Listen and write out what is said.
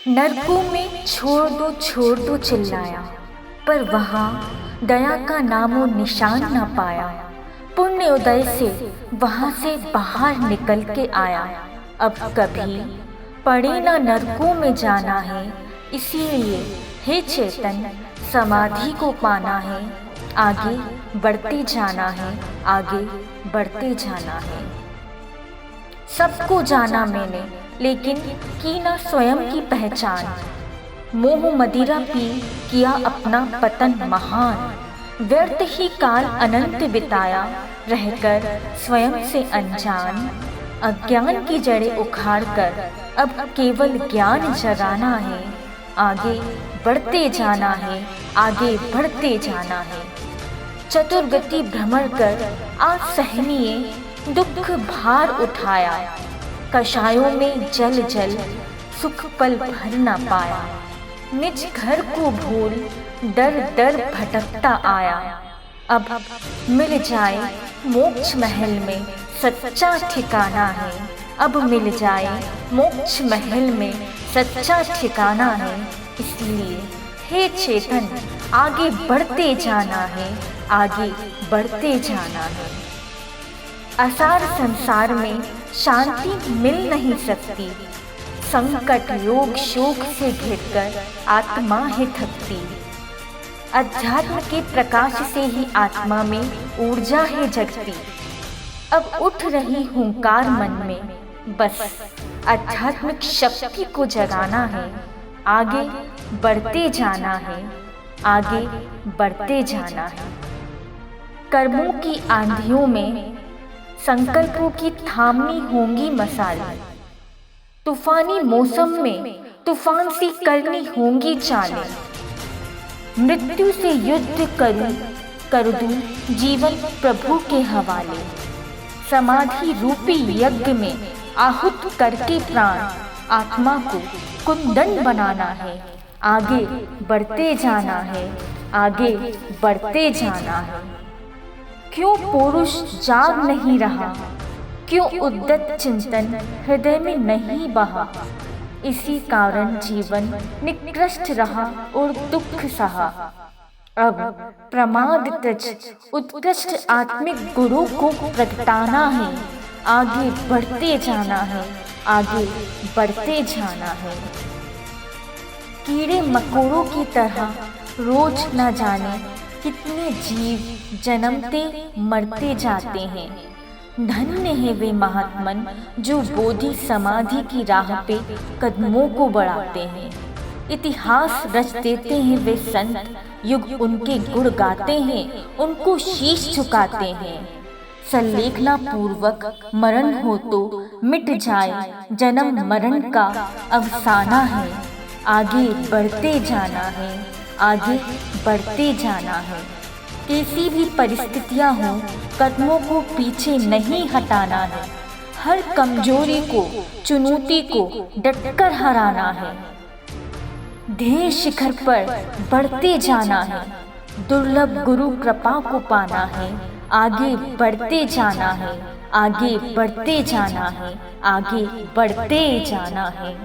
नरकों में छोड़ दो चिल्लाया, पर वहाँ दया का नामो निशान न पाया। पुण्य उदय से वहाँ से बाहर निकल के आया। अब कभी पड़े ना नरकों में जाना है, इसीलिए हे चेतन समाधि को पाना है। आगे बढ़ते जाना है, आगे बढ़ते जाना है। सबको जाना मैंने, लेकिन की ना स्वयं की पहचान। मोह मदिरा पी किया अपना पतन महान। व्यर्थ ही काल अनंत बिताया, रहकर स्वयं से अनजान। अज्ञान की जड़ें उखाड़ कर अब केवल ज्ञान जगाना है। आगे बढ़ते जाना है, आगे बढ़ते जाना है। चतुर्गति भ्रमण कर आज सहनीय दुख भार उठाया। कषायों में जल जल सुख पल भर न पाया। निज घर को भूल दर दर भटकता आया। अब मिल जाए मोक्ष महल में सच्चा ठिकाना है। अब मिल जाए मोक्ष महल में सच्चा ठिकाना है। इसलिए हे चेतन आगे बढ़ते जाना है, आगे बढ़ते जाना है। असार संसार में शांति मिल नहीं सकती। संकट रोग शोक से घिरकर आत्मा है थकती। अध्यात्म के प्रकाश से ही आत्मा में ऊर्जा है जगती। अब उठ रही हुंकार मन में, बस आध्यात्मिक शक्ति को जगाना है। आगे बढ़ते जाना है, आगे बढ़ते जाना है। कर्मों की आंधियों में संकल्पों की थामनी होंगी मसालें। तूफानी मौसम में तूफान सी करनी होंगी चालें। मृत्यु से युद्ध कर दूं जीवन प्रभु के हवाले। समाधि रूपी यज्ञ में आहुत करके प्राण आत्मा को कुंदन बनाना है। आगे बढ़ते जाना है, आगे बढ़ते जाना है। क्यों पुरुष जाग नहीं रहा, क्यों उद्दत चिंतन हृदय में नहीं बहा। इसी कारण जीवन निकृष्ट रहा और दुख सहा। अब प्रमाद तज उत्कृष्ट आत्मिक गुरु को प्रगटाना है। आगे बढ़ते जाना है, आगे बढ़ते जाना है। कीड़े मकोड़ों की तरह रोज न जाने कितने जीव जन्मते मरते जाते हैं। धन्य है वे महात्मन जो बोधि समाधि की राह पे कदमों को बढ़ाते हैं। इतिहास रच देते हैं वे संत, युग उनके गुण गाते हैं, उनको शीश झुकाते हैं। संलेखना पूर्वक मरण हो तो मिट जाए जन्म मरण का अवसाना है। आगे बढ़ते जाना है, आगे बढ़ते जाना है। कैसी भी परिस्थितियां हों, कदमों को पीछे नहीं हटाना है। हर कमजोरी को चुनौती को डटकर हराना है। ध्येय शिखर पर बढ़ते जाना है। दुर्लभ गुरु कृपा को पाना है। आगे बढ़ते जाना है, आगे बढ़ते जाना है, आगे बढ़ते जाना है।